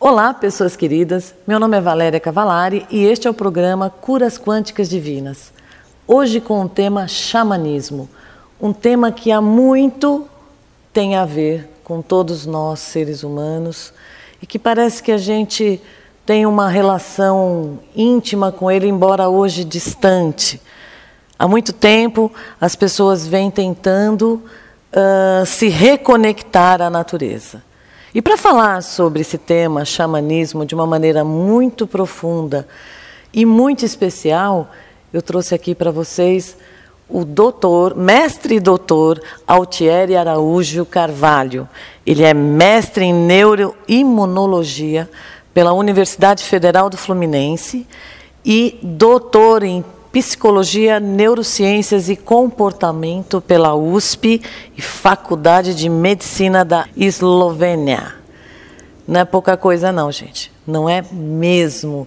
Olá, pessoas queridas. Meu nome é Valéria Cavalari e este é o programa Curas Quânticas Divinas. Hoje com o tema xamanismo, um tema que há muito tem a ver com todos nós, seres humanos, e que parece que a gente tem uma relação íntima com ele, embora hoje distante. Há muito tempo as pessoas vêm tentando se reconectar à natureza. E para falar sobre esse tema, xamanismo, de uma maneira muito profunda e muito especial, eu trouxe aqui para vocês o mestre e doutor Altieri Araújo Carvalho. Ele é mestre em neuroimunologia pela Universidade Federal do Fluminense e doutor em Psicologia, Neurociências e Comportamento pela USP e Faculdade de Medicina da Eslovênia. Não é pouca coisa não, gente. Não é mesmo.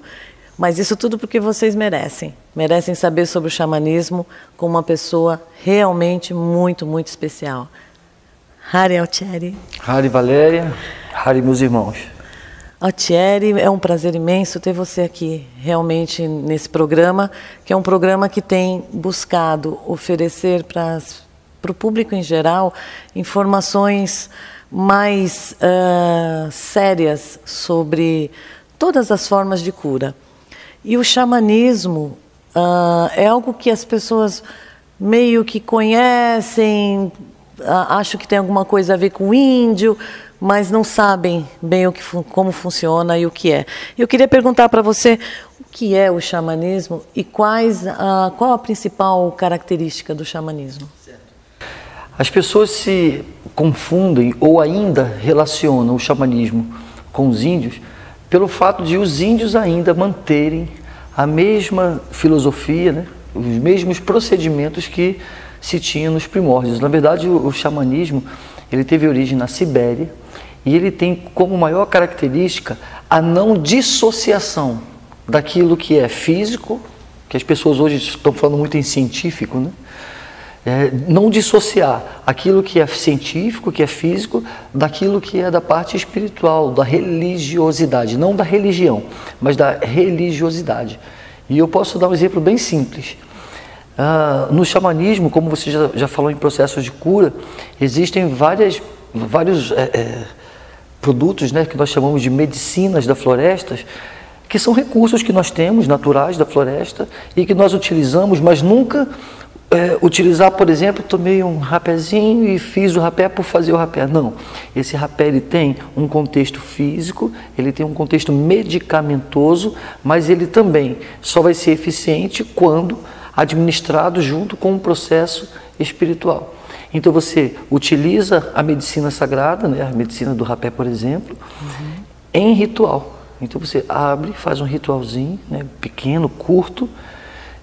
Mas isso tudo porque vocês merecem. Merecem saber sobre o xamanismo com uma pessoa realmente muito, muito especial. Hari Altieri. Hari Valéria, Hari meus irmãos. Altieri, é um prazer imenso ter você aqui realmente nesse programa, que é um programa que tem buscado oferecer para o público em geral informações mais sérias sobre todas as formas de cura. E o xamanismo é algo que as pessoas meio que conhecem, acham que tem alguma coisa a ver com o índio, mas não sabem bem como funciona e o que é. Eu queria perguntar para você o que é o xamanismo e qual a principal característica do xamanismo. As pessoas se confundem ou ainda relacionam o xamanismo com os índios pelo fato de os índios ainda manterem a mesma filosofia, né? Os mesmos procedimentos que se tinha nos primórdios. Na verdade, o xamanismo ele teve origem na Sibéria e ele tem como maior característica a não dissociação daquilo que é físico, que as pessoas hoje estão falando muito em científico, né? Não dissociar aquilo que é científico, que é físico, daquilo que é da parte espiritual, da religiosidade, não da religião, mas da religiosidade. E eu posso dar um exemplo bem simples. No xamanismo, como você já falou em processos de cura, existem vários produtos, né, que nós chamamos de medicinas da floresta, que são recursos que nós temos, naturais da floresta, e que nós utilizamos, mas nunca utilizar, por exemplo, tomei um rapézinho e fiz o rapé por fazer o rapé. Não, esse rapé ele tem um contexto físico, ele tem um contexto medicamentoso, mas ele também só vai ser eficiente quando administrado junto com um processo espiritual. Então você utiliza a medicina sagrada, né, a medicina do rapé, por exemplo, em ritual. Então você abre, faz um ritualzinho, né, pequeno, curto,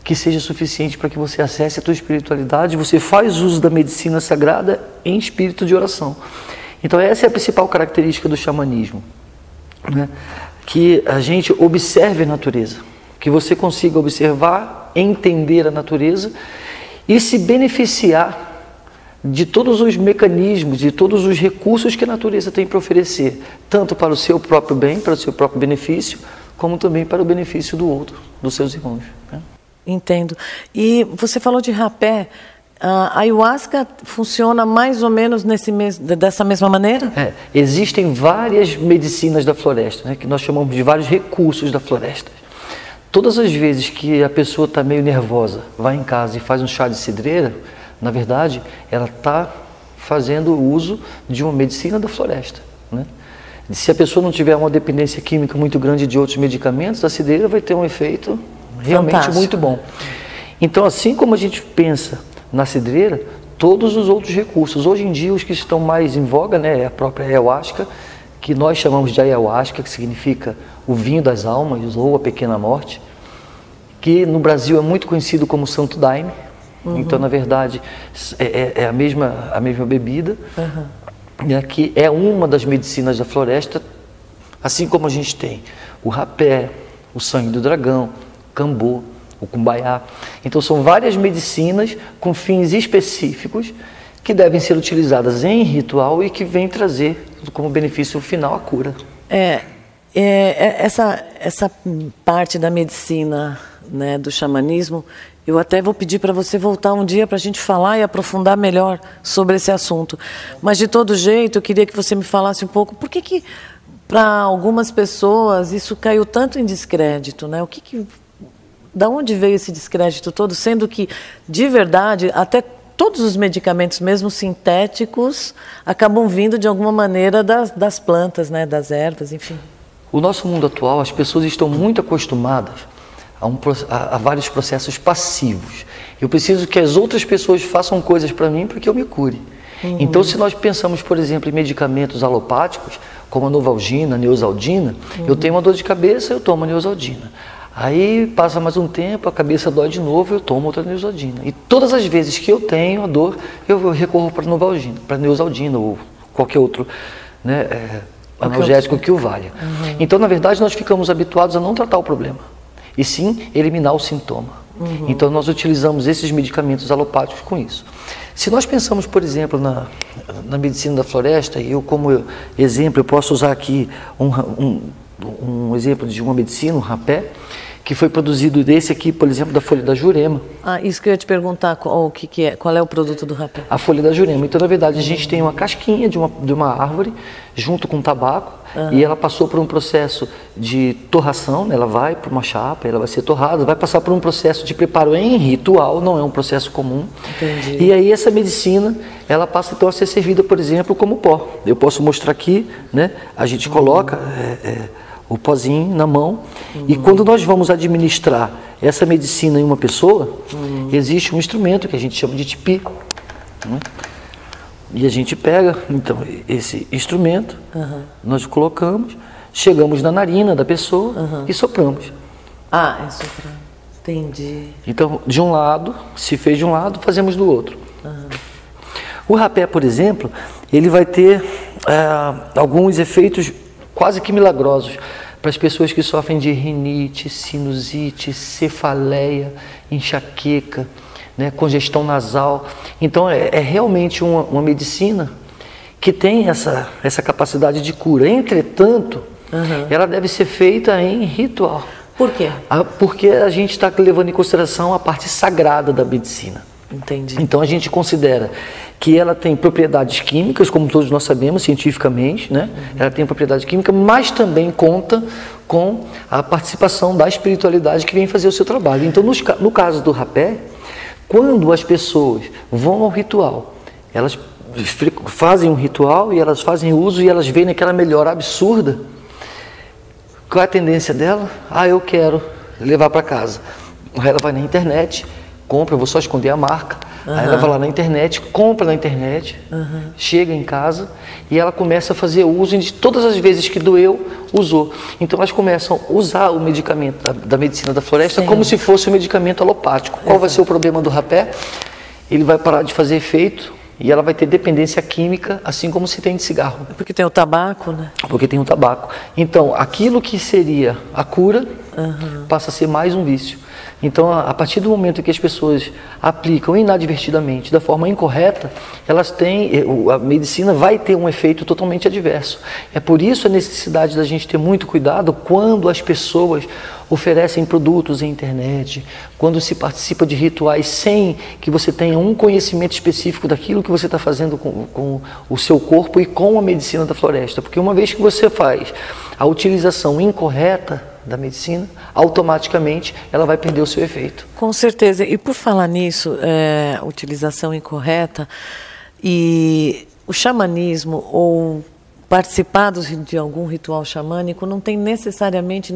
que seja suficiente para que você acesse a tua espiritualidade. Você faz uso da medicina sagrada em espírito de oração. Então essa é a principal característica do xamanismo, né? Que a gente observe a natureza, que você consiga observar, entender a natureza e se beneficiar de todos os mecanismos, de todos os recursos que a natureza tem para oferecer, tanto para o seu próprio bem, para o seu próprio benefício, como também para o benefício do outro, dos seus irmãos, né? Entendo. E você falou de rapé. A ayahuasca funciona mais ou menos dessa mesma maneira? Existem várias medicinas da floresta, né, que nós chamamos de vários recursos da floresta. Todas as vezes que a pessoa está meio nervosa, vai em casa e faz um chá de cidreira, na verdade, ela está fazendo uso de uma medicina da floresta, né? Se a pessoa não tiver uma dependência química muito grande de outros medicamentos, a cidreira vai ter um efeito realmente fantástico, muito bom. Então, assim como a gente pensa na cidreira, todos os outros recursos, hoje em dia os que estão mais em voga, né, é a própria ayahuasca, que nós chamamos de ayahuasca, que significa o vinho das almas ou a pequena morte, que no Brasil é muito conhecido como Santo Daime. Então, na verdade, é a mesma bebida, né, que é uma das medicinas da floresta, assim como a gente tem o rapé, o sangue do dragão, cambô, o cumbaiá. Então são várias medicinas com fins específicos que devem ser utilizadas em ritual e que vêm trazer como benefício final a cura. Essa parte da medicina, né, do xamanismo, eu até vou pedir para você voltar um dia para a gente falar e aprofundar melhor sobre esse assunto. Mas, de todo jeito, eu queria que você me falasse um pouco por que para algumas pessoas isso caiu tanto em descrédito, né? Da onde veio esse descrédito todo, sendo que, de verdade, até todos os medicamentos, mesmo sintéticos, acabam vindo de alguma maneira das plantas, né, das ervas, enfim. O nosso mundo atual, as pessoas estão muito acostumadas a vários processos passivos. Eu preciso que as outras pessoas façam coisas para mim para que eu me cure. Então, se nós pensamos, por exemplo, em medicamentos alopáticos, como a Novalgina, a Neosaldina, eu tenho uma dor de cabeça, eu tomo a Neosaldina. Aí passa mais um tempo, a cabeça dói de novo, eu tomo outra Neosaldina. E todas as vezes que eu tenho a dor, eu recorro para Novalgina, para Neosaldina ou qualquer outro, né, analgésico que o valha. Então, na verdade, nós ficamos habituados a não tratar o problema, e sim eliminar o sintoma. Então, nós utilizamos esses medicamentos alopáticos com isso. Se nós pensamos, por exemplo, na medicina da floresta, e eu como exemplo, eu posso usar aqui um exemplo de uma medicina, um rapé, que foi produzido desse aqui, por exemplo, da folha da jurema. Isso que eu ia te perguntar, qual é o produto do rapé? A folha da jurema. Então, na verdade, a gente tem uma casquinha de uma árvore, junto com tabaco, e ela passou por um processo de torração, né? Ela vai para uma chapa, ela vai ser torrada, vai passar por um processo de preparo em ritual, não é um processo comum. Entendi. E aí essa medicina, ela passa então a ser servida, por exemplo, como pó. Eu posso mostrar aqui, né? A gente coloca o pozinho na mão, e quando nós vamos administrar essa medicina em uma pessoa, existe um instrumento que a gente chama de tipi, né? E a gente pega, então, esse instrumento, nós colocamos, chegamos na narina da pessoa e sopramos. É soprar. Entendi. Então, de um lado, se fez de um lado, fazemos do outro. O rapé, por exemplo, ele vai ter alguns efeitos quase que milagrosos para as pessoas que sofrem de rinite, sinusite, cefaleia, enxaqueca, né, congestão nasal. Então é realmente uma medicina que tem essa capacidade de cura. Entretanto, ela deve ser feita em ritual. Por quê? Porque a gente está levando em consideração a parte sagrada da medicina. Entendi. Então a gente considera que ela tem propriedades químicas, como todos nós sabemos cientificamente, né? Ela tem propriedade química, mas também conta com a participação da espiritualidade que vem fazer o seu trabalho. Então, no caso do rapé, quando as pessoas vão ao ritual, elas fazem um ritual e elas fazem uso e elas veem aquela melhora absurda, qual é a tendência dela? Eu quero levar para casa. Aí ela vai na internet, compra, eu vou só esconder a marca. Aí ela vai lá na internet, compra na internet, chega em casa e ela começa a fazer uso de todas as vezes que doeu, usou. Então elas começam a usar o medicamento da medicina da floresta como se fosse um medicamento alopático. Qual vai ser o problema do rapé? Ele vai parar de fazer efeito e ela vai ter dependência química, assim como se tem de cigarro. Porque tem o tabaco, né? Porque tem o tabaco. Então, aquilo que seria a cura passa a ser mais um vício. Então, a partir do momento que as pessoas aplicam inadvertidamente, da forma incorreta, a medicina vai ter um efeito totalmente adverso. É por isso a necessidade da gente ter muito cuidado quando as pessoas oferecem produtos na internet, quando se participa de rituais sem que você tenha um conhecimento específico daquilo que você está fazendo com o seu corpo e com a medicina da floresta. Porque uma vez que você faz a utilização incorreta da medicina, automaticamente ela vai perder o seu efeito. Com certeza. E por falar nisso, utilização incorreta, e o xamanismo ou participar de algum ritual xamânico não tem necessariamente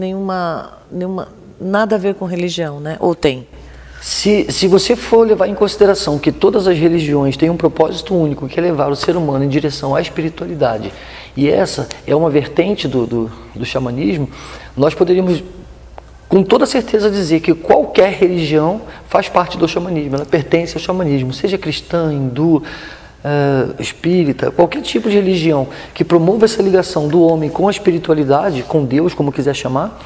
nada a ver com religião, né? Ou tem? Se você for levar em consideração que todas as religiões têm um propósito único, que é levar o ser humano em direção à espiritualidade, e essa é uma vertente do xamanismo, nós poderíamos com toda certeza dizer que qualquer religião faz parte do xamanismo, ela pertence ao xamanismo, seja cristã, hindu, espírita, qualquer tipo de religião que promova essa ligação do homem com a espiritualidade, com Deus, como quiser chamar,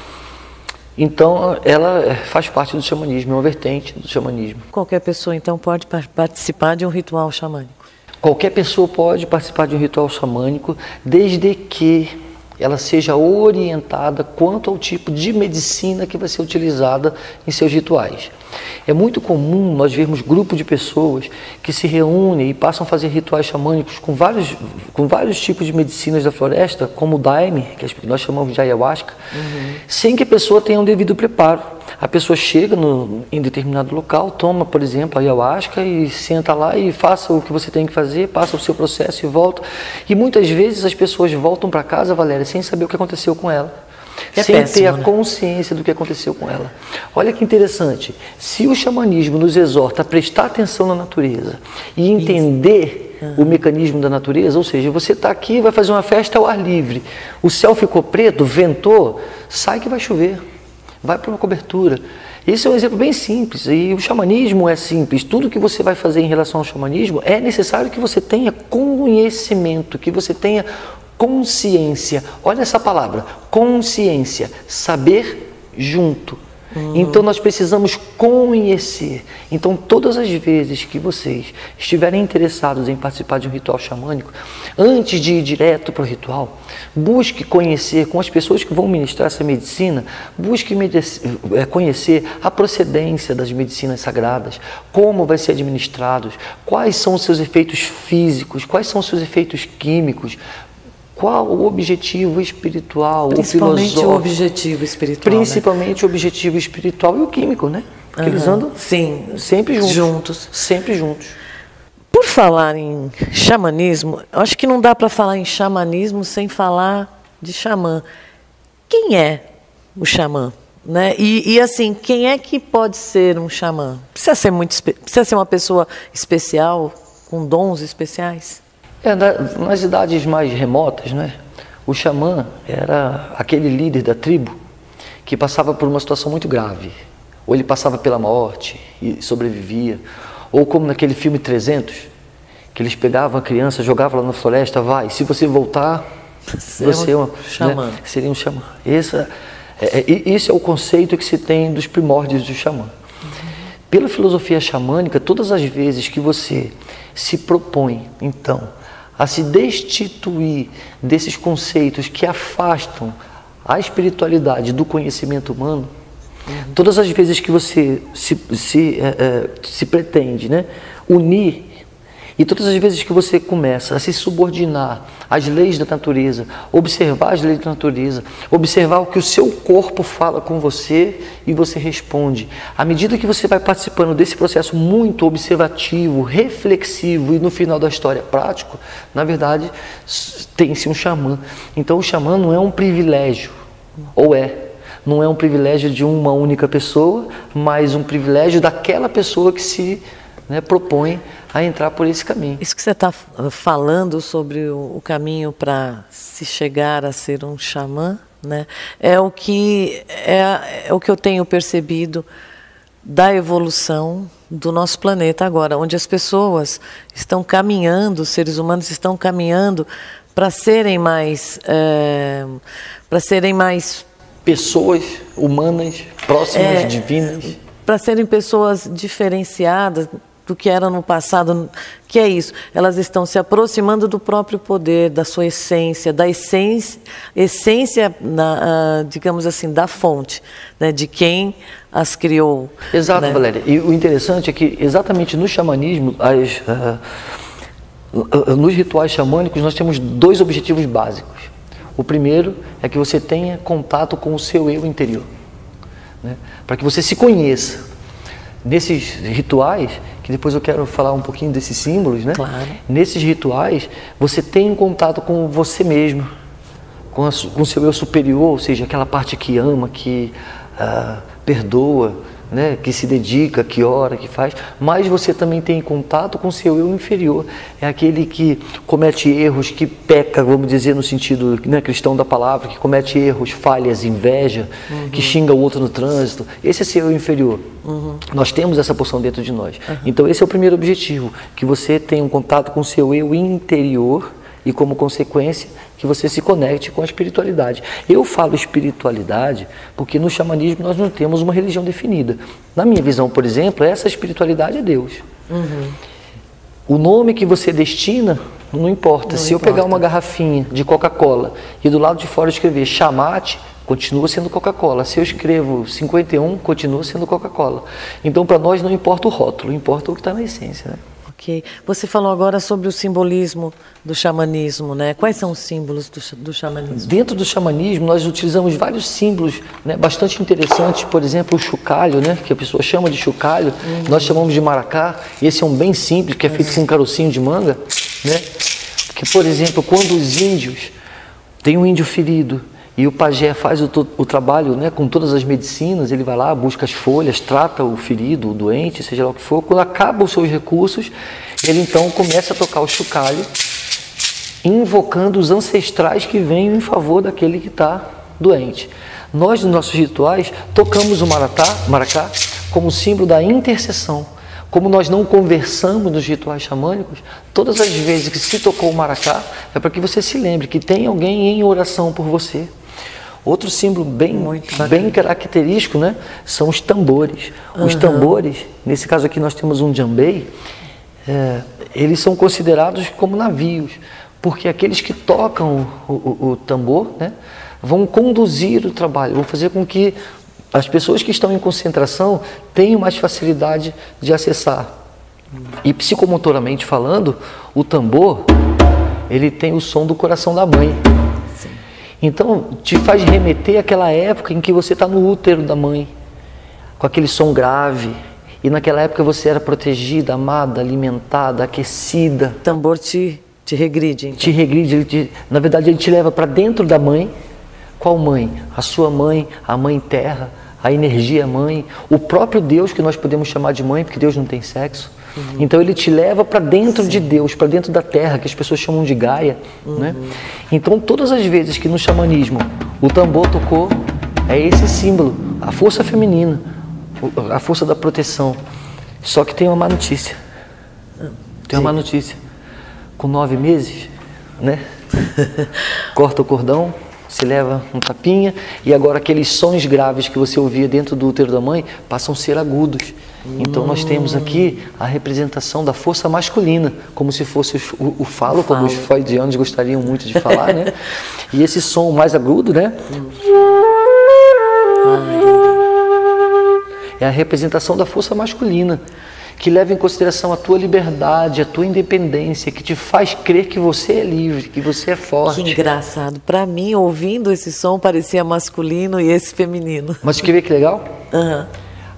então ela faz parte do xamanismo, é uma vertente do xamanismo. Qualquer pessoa então pode participar de um ritual xamânico? Qualquer pessoa pode participar de um ritual xamânico, desde que ela seja orientada quanto ao tipo de medicina que vai ser utilizada em seus rituais. É muito comum nós vermos grupos de pessoas que se reúnem e passam a fazer rituais xamânicos com vários tipos de medicinas da floresta, como o daime, que nós chamamos de ayahuasca, sem que a pessoa tenha um devido preparo. A pessoa chega em determinado local, toma, por exemplo, a ayahuasca e senta lá e faça o que você tem que fazer, passa o seu processo e volta. E muitas vezes as pessoas voltam para casa, Valéria, sem saber o que aconteceu com ela. Sem péssimo, ter a consciência do que aconteceu com ela. Olha que interessante, se o xamanismo nos exorta a prestar atenção na natureza e entender o mecanismo da natureza, ou seja, você está aqui, vai fazer uma festa ao ar livre, o céu ficou preto, ventou, sai que vai chover, vai para uma cobertura. Esse é um exemplo bem simples, e o xamanismo é simples. Tudo que você vai fazer em relação ao xamanismo é necessário que você tenha conhecimento, que você tenha consciência. Olha essa palavra, consciência, saber junto. Então nós precisamos conhecer. Então todas as vezes que vocês estiverem interessados em participar de um ritual xamânico, antes de ir direto para o ritual, busque conhecer com as pessoas que vão ministrar essa medicina, busque conhecer a procedência das medicinas sagradas, como vai ser administrados, quais são os seus efeitos físicos, quais são os seus efeitos químicos, qual o objetivo espiritual, o filosófico. Principalmente o objetivo espiritual. Principalmente, né? O objetivo espiritual e o químico, né? Porque eles andam sempre juntos. Sempre juntos. Por falar em xamanismo, acho que não dá para falar em xamanismo sem falar de xamã. Quem é o xamã? Né? E assim, quem é que pode ser um xamã? Precisa ser uma pessoa especial, com dons especiais? Nas idades mais remotas, né, o xamã era aquele líder da tribo que passava por uma situação muito grave. Ou ele passava pela morte e sobrevivia. Ou como naquele filme 300, que eles pegavam a criança, jogavam lá na floresta, se você voltar, você é um xamã. Né, seria um xamã. Esse é o conceito que se tem dos primórdios do xamã. Pela filosofia xamânica, todas as vezes que você se propõe, então, a se destituir desses conceitos que afastam a espiritualidade do conhecimento humano, todas as vezes que você se pretende, né, unir, e todas as vezes que você começa a se subordinar às leis da natureza, observar as leis da natureza, observar o que o seu corpo fala com você e você responde. À medida que você vai participando desse processo muito observativo, reflexivo e no final da história prático, na verdade tem-se um xamã. Então o xamã não é um privilégio, não é um privilégio de uma única pessoa, mas um privilégio daquela pessoa que se propõe a entrar por esse caminho. Isso que você está falando sobre o caminho para se chegar a ser um xamã, né, é o que eu tenho percebido da evolução do nosso planeta agora, onde as pessoas estão caminhando, os seres humanos estão caminhando para serem mais pessoas humanas, próximas, divinas, para serem pessoas diferenciadas do que era no passado, que é isso, elas estão se aproximando do próprio poder, da sua essência, digamos assim, da fonte, né, de quem as criou. Exato, né? Valéria. E o interessante é que exatamente no xamanismo, nos rituais xamânicos, nós temos dois objetivos básicos. O primeiro é que você tenha contato com o seu eu interior, né, para que você se conheça. Nesses rituais, que depois eu quero falar um pouquinho desses símbolos, né? Claro. Nesses rituais, você tem um contato com você mesmo, com o seu eu superior, ou seja, aquela parte que ama, que perdoa, né? Que se dedica, que ora, que faz, mas você também tem contato com o seu eu inferior, é aquele que comete erros, que peca, vamos dizer no sentido, né, cristão da palavra, que comete erros, falhas, inveja, que xinga o outro no trânsito. Esse é seu eu inferior. Nós temos essa porção dentro de nós. Então esse é o primeiro objetivo, que você tenha um contato com o seu eu interior e, como consequência, que você se conecte com a espiritualidade. Eu falo espiritualidade porque no xamanismo nós não temos uma religião definida. Na minha visão, por exemplo, essa espiritualidade é Deus. O nome que você destina Não importa. Se eu pegar uma garrafinha de Coca-Cola e do lado de fora eu escrever chamate, continua sendo Coca-Cola. Se eu escrevo 51, continua sendo Coca-Cola. Então, para nós, não importa o rótulo, importa o que está na essência, né? Ok. Você falou agora sobre o simbolismo do xamanismo, né? Quais são os símbolos do xamanismo? Dentro do xamanismo, nós utilizamos vários símbolos, né, bastante interessantes. Por exemplo, o chocalho, né, que a pessoa chama de chocalho, nós chamamos de maracá. Esse é um bem simples, que é feito com um carocinho de manga, né? Que, por exemplo, quando os índios, tem um índio ferido, e o pajé faz o trabalho, né, com todas as medicinas, ele vai lá, busca as folhas, trata o ferido, o doente, seja lá o que for. Quando acabam os seus recursos, ele então começa a tocar o chocalho, invocando os ancestrais que vêm em favor daquele que está doente. Nós, nos nossos rituais, tocamos o maracá como símbolo da intercessão. Como nós não conversamos nos rituais xamânicos, todas as vezes que se tocou o maracá, é para que você se lembre que tem alguém em oração por você. Outro símbolo bem característico, né, são os tambores. Os tambores, nesse caso aqui nós temos um djambei, eles são considerados como navios, porque aqueles que tocam o tambor, né, vão conduzir o trabalho, vão fazer com que as pessoas que estão em concentração tenham mais facilidade de acessar. E psicomotoramente falando, o tambor, ele tem o som do coração da mãe. Sim. Então, te faz remeter àquela época em que você está no útero da mãe, com aquele som grave. E naquela época você era protegida, amada, alimentada, aquecida. O tambor te regride, então. Te regride, na verdade ele te leva para dentro da mãe. Qual mãe? A sua mãe, a mãe terra, a energia mãe, o próprio Deus, que nós podemos chamar de mãe, porque Deus não tem sexo. Então ele te leva para dentro de Deus, para dentro da terra, que as pessoas chamam de Gaia, né? Então todas as vezes que no xamanismo o tambor tocou, é esse símbolo, a força feminina, a força da proteção. Só que tem uma má notícia. Tem uma má notícia. Com 9 meses, né? Corta o cordão, se leva um tapinha, e agora aqueles sons graves que você ouvia dentro do útero da mãe passam a ser agudos. Então nós temos aqui a representação da força masculina, como se fosse o falo, como os freudianos gostariam muito de falar, né? E esse som mais agudo, né? É a representação da força masculina, que leva em consideração a tua liberdade, a tua independência, que te faz crer que você é livre, que você é forte. Que engraçado. Para mim, ouvindo esse som, parecia masculino e esse feminino. Mas quer ver que legal?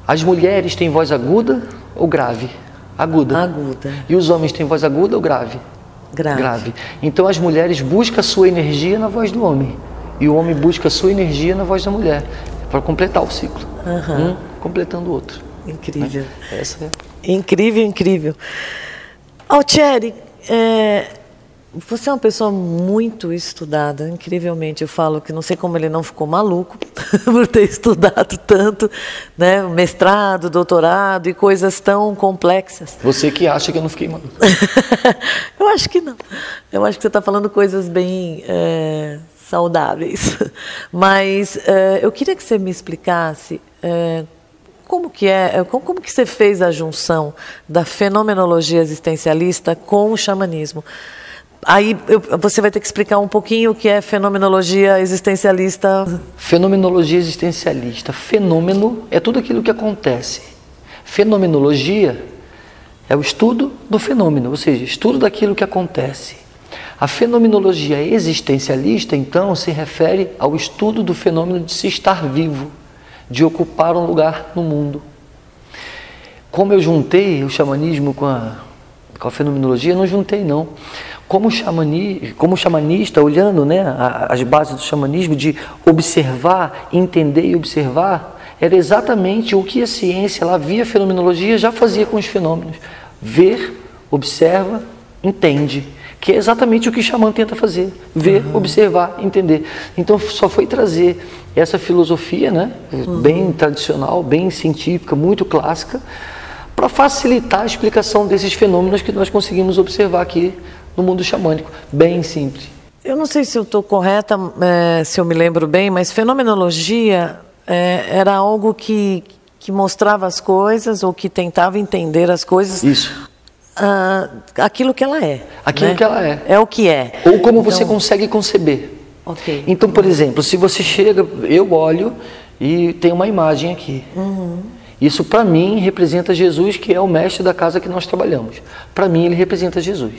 As mulheres têm voz aguda ou grave? Aguda. Aguda. E os homens têm voz aguda ou grave? Grave. Então as mulheres buscam a sua energia na voz do homem. E o homem busca a sua energia na voz da mulher. Para completar o ciclo. Um completando o outro. Incrível. Né? Essa é... Incrível, incrível. Altieri, você é uma pessoa muito estudada, incrivelmente. Eu falo que não sei como ele não ficou maluco por ter estudado tanto, né? Mestrado, doutorado e coisas tão complexas. Você que acha que eu não fiquei maluco. Eu acho que não. Eu acho que você está falando coisas bem saudáveis. Mas eu queria que você me explicasse... Como que você fez a junção da fenomenologia existencialista com o xamanismo? Aí você vai ter que explicar um pouquinho o que é fenomenologia existencialista. Fenomenologia existencialista. Fenômeno é tudo aquilo que acontece. Fenomenologia é o estudo do fenômeno, ou seja, estudo daquilo que acontece. A fenomenologia existencialista, então, se refere ao estudo do fenômeno de se estar vivo, de ocupar um lugar no mundo. Como eu juntei o xamanismo com a fenomenologia, não juntei não. Como xamanista, olhando, né, as bases do xamanismo, de observar, entender e observar, era exatamente o que a ciência lá via fenomenologia já fazia com os fenômenos. Ver, observa, entende. Que é exatamente o que o xamã tenta fazer. Ver, observar, entender. Então só foi trazer essa filosofia, né, bem tradicional, bem científica, muito clássica, para facilitar a explicação desses fenômenos que nós conseguimos observar aqui no mundo xamânico. Bem simples. Eu não sei se eu estou correta, se eu me lembro bem, mas fenomenologia era algo que mostrava as coisas ou que tentava entender as coisas. Isso. aquilo que ela é. Aquilo, né, que ela é. É o que é. Ou como então, você consegue conceber. Okay. Então, por exemplo, se você chega, eu olho e tem uma imagem aqui. Isso, para mim, representa Jesus, que é o mestre da casa que nós trabalhamos. Para mim, ele representa Jesus.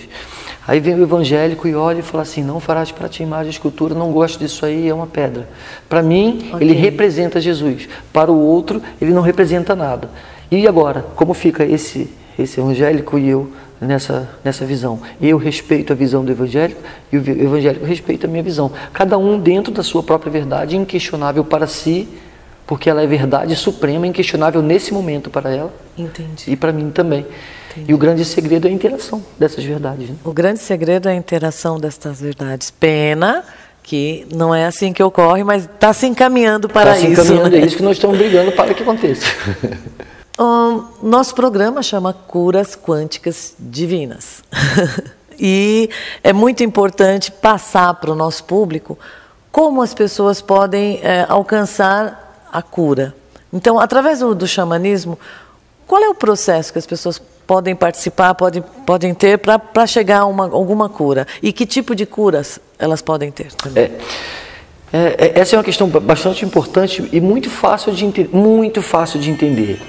Aí vem o evangélico e olha e fala assim, não farás para ti imagem, escultura, não gosto disso aí, é uma pedra. Para mim, ele representa Jesus. Para o outro, ele não representa nada. E agora, como fica esse evangélico e eu nessa visão? Eu respeito a visão do evangélico e o evangélico respeita a minha visão. Cada um dentro da sua própria verdade, inquestionável para si, porque ela é verdade suprema, inquestionável nesse momento para ela. Entendi. E para mim também. Entendi. E o grande segredo é a interação dessas verdades. Né? O grande segredo é a interação dessas verdades. Pena que não é assim que ocorre, mas está se encaminhando para isso. Está se encaminhando, né? É isso que nós estamos brigando para que aconteça. Nosso programa chama Curas Quânticas Divinas. E é muito importante passar para o nosso público como as pessoas podem alcançar a cura. Então, através do xamanismo, qual é o processo que as pessoas podem participar, podem ter para chegar a alguma cura? E que tipo de curas elas podem ter também? Essa é uma questão bastante importante e muito fácil de entender.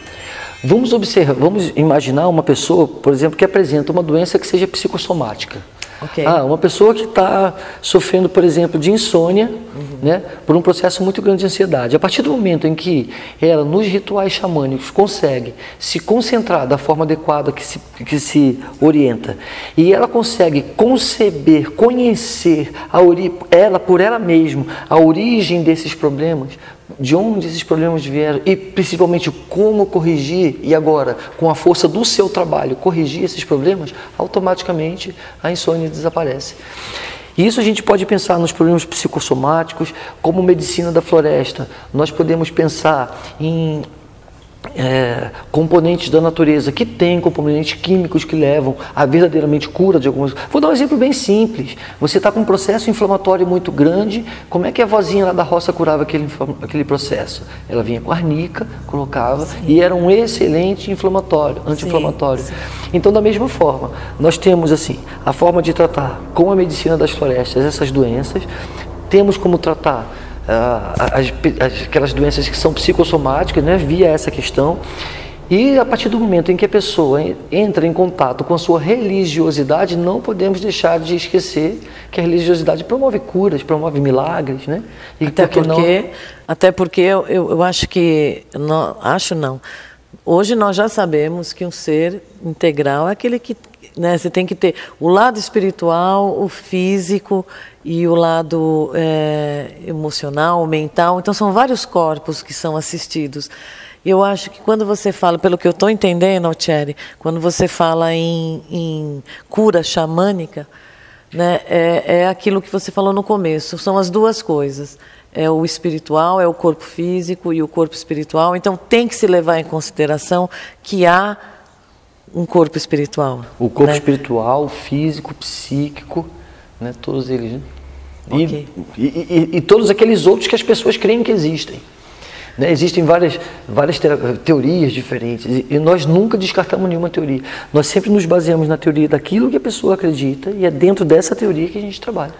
Vamos imaginar uma pessoa, por exemplo, que apresenta uma doença que seja psicossomática. Okay. Uma pessoa que está sofrendo, por exemplo, de insônia, né, por um processo muito grande de ansiedade. A partir do momento em que ela, nos rituais xamânicos, consegue se concentrar da forma adequada que se orienta, e ela consegue conceber, conhecer ela por ela mesma, a origem desses problemas, de onde esses problemas vieram e principalmente como corrigir, e agora, com a força do seu trabalho, corrigir esses problemas, automaticamente a insônia desaparece. E isso a gente pode pensar nos problemas psicossomáticos, como medicina da floresta. Nós podemos pensar em componentes da natureza que tem componentes químicos que levam a verdadeiramente cura de algumas... Vou dar um exemplo bem simples. Você está com um processo inflamatório muito grande, como é que a vozinha lá da roça curava aquele processo? Ela vinha com arnica, colocava, sim, e era um excelente anti-inflamatório. Sim. Então, da mesma forma, nós temos assim, a forma de tratar com a medicina das florestas essas doenças, temos como tratar aquelas doenças que são psicossomáticas, né, via essa questão, e a partir do momento em que a pessoa entra em contato com a sua religiosidade, não podemos deixar de esquecer que a religiosidade promove curas, promove milagres, né? E até porque eu acho que, hoje nós já sabemos que um ser integral é aquele que, né, você tem que ter o lado espiritual, o físico e o lado emocional, o mental. Então, são vários corpos que são assistidos. Eu acho que quando você fala, pelo que eu estou entendendo, Altieri, quando você fala em cura xamânica, né, é aquilo que você falou no começo, são as duas coisas. É o espiritual, é o corpo físico e o corpo espiritual. Então, tem que se levar em consideração que há um corpo espiritual. O corpo, né, espiritual, físico, psíquico, né, todos eles, né? Okay. E todos aqueles outros que as pessoas creem que existem. Né? Existem várias teorias diferentes e nós nunca descartamos nenhuma teoria. Nós sempre nos baseamos na teoria daquilo que a pessoa acredita e é dentro dessa teoria que a gente trabalha.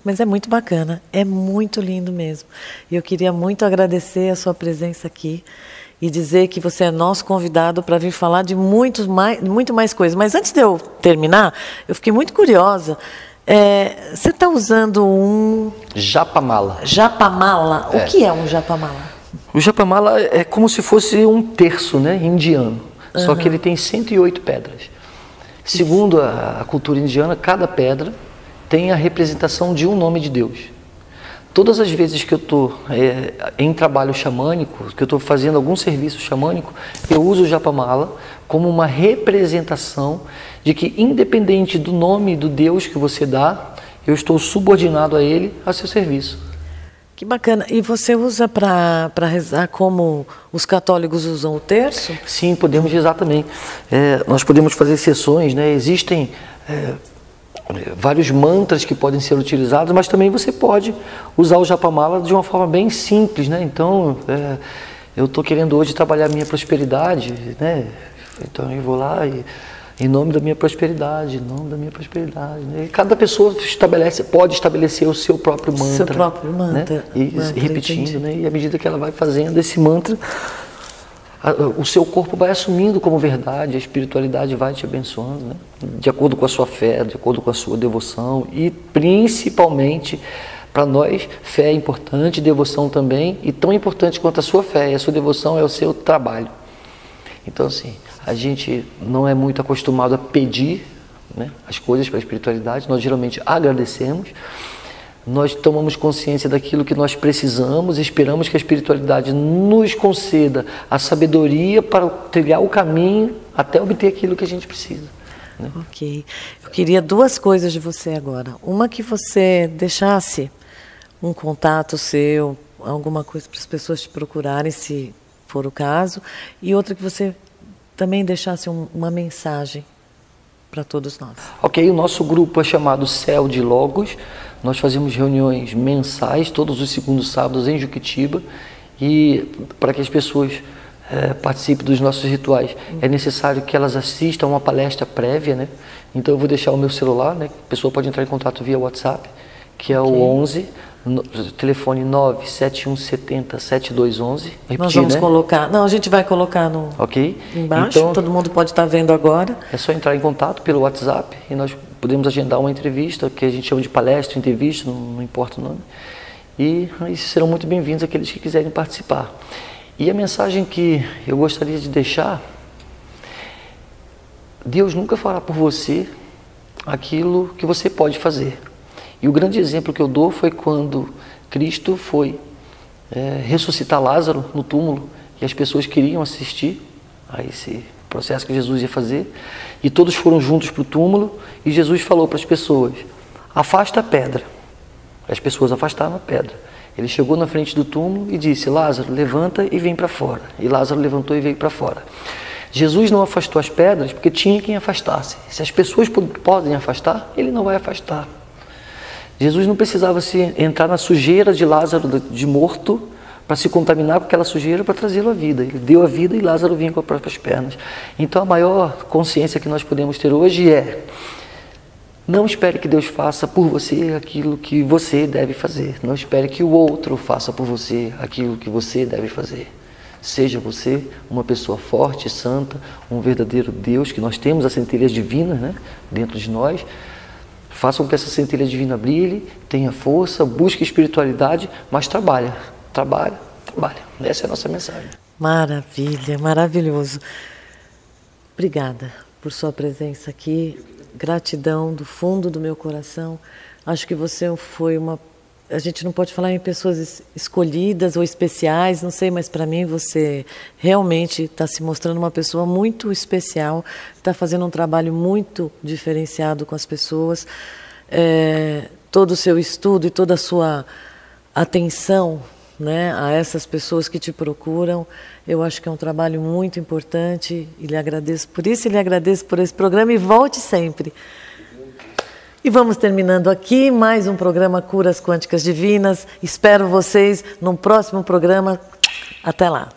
Mas é muito bacana, é muito lindo mesmo. E eu queria muito agradecer a sua presença aqui e dizer que você é nosso convidado para vir falar de muito mais coisas. Mas antes de eu terminar, eu fiquei muito curiosa. Você está usando um... Japamala. Japamala? O que é um japamala? O japamala é como se fosse um terço, né, indiano. Só que ele tem 108 pedras. Segundo a cultura indiana, cada pedra tem a representação de um nome de Deus. Todas as vezes que eu estou em trabalho xamânico, que eu estou fazendo algum serviço xamânico, eu uso o japamala como uma representação de que, independente do nome do Deus que você dá, eu estou subordinado a ele, a seu serviço. Que bacana. E você usa para rezar como os católicos usam o terço? Sim, podemos rezar também. Nós podemos fazer sessões, né? Existem vários mantras que podem ser utilizados, mas também você pode usar o japamala de uma forma bem simples, né? Então, eu estou querendo hoje trabalhar a minha prosperidade, né? Então eu vou lá e Em nome da minha prosperidade, em nome da minha prosperidade. Né? E cada pessoa pode estabelecer o seu próprio mantra. Seu próprio mantra. Né? E repetindo, né? E à medida que ela vai fazendo esse mantra, o seu corpo vai assumindo como verdade, a espiritualidade vai te abençoando, né? De acordo com a sua fé, de acordo com a sua devoção e principalmente, para nós, fé é importante, devoção também, e tão importante quanto a sua fé e a sua devoção é o seu trabalho. Então, assim, a gente não é muito acostumado a pedir, né, as coisas para a espiritualidade, nós geralmente agradecemos, nós tomamos consciência daquilo que nós precisamos, esperamos que a espiritualidade nos conceda a sabedoria para trilhar o caminho até obter aquilo que a gente precisa. Né? Ok. Eu queria duas coisas de você agora. Uma, que você deixasse um contato seu, alguma coisa para as pessoas te procurarem, se for o caso, e outra, que você também deixasse uma mensagem para todos nós. Ok, o nosso grupo é chamado Céu de Logos, nós fazemos reuniões mensais, todos os segundos sábados em Juquitiba, e para que as pessoas participem dos nossos rituais, é necessário que elas assistam uma palestra prévia, né? Então eu vou deixar o meu celular, né? A pessoa pode entrar em contato via WhatsApp, que é o 11... telefone 971707211. Nós vamos colocar. Não, a gente vai colocar no embaixo. Então, todo mundo pode estar vendo agora. É só entrar em contato pelo WhatsApp e nós podemos agendar uma entrevista, que a gente chama de palestra, entrevista, não importa o nome. E serão muito bem-vindos aqueles que quiserem participar. E a mensagem que eu gostaria de deixar: Deus nunca fará por você aquilo que você pode fazer. E o grande exemplo que eu dou foi quando Cristo foi ressuscitar Lázaro no túmulo, e as pessoas queriam assistir a esse processo que Jesus ia fazer, e todos foram juntos para o túmulo, e Jesus falou para as pessoas: afasta a pedra. As pessoas afastaram a pedra. Ele chegou na frente do túmulo e disse: Lázaro, levanta e vem para fora. E Lázaro levantou e veio para fora. Jesus não afastou as pedras porque tinha quem afastasse. Se as pessoas podem afastar, ele não vai afastar. Jesus não precisava entrar na sujeira de Lázaro, de morto, para se contaminar com aquela sujeira, para trazê-lo à vida. Ele deu a vida e Lázaro vinha com as próprias pernas. Então a maior consciência que nós podemos ter hoje é: não espere que Deus faça por você aquilo que você deve fazer. Não espere que o outro faça por você aquilo que você deve fazer. Seja você uma pessoa forte, santa, um verdadeiro Deus, que nós temos as centelhas divinas, né, dentro de nós. Faça com que essa centelha divina brilhe, tenha força, busque espiritualidade, mas trabalha. Essa é a nossa mensagem. Maravilha, maravilhoso. Obrigada por sua presença aqui. Gratidão do fundo do meu coração. Acho que você foi uma... A gente não pode falar em pessoas escolhidas ou especiais, não sei, mas para mim você realmente está se mostrando uma pessoa muito especial, está fazendo um trabalho muito diferenciado com as pessoas. Todo o seu estudo e toda a sua atenção, né, a essas pessoas que te procuram, eu acho que é um trabalho muito importante e lhe agradeço por isso, e lhe agradeço por esse programa, e volte sempre. E vamos terminando aqui mais um programa Curas Quânticas Divinas. Espero vocês no próximo programa. Até lá.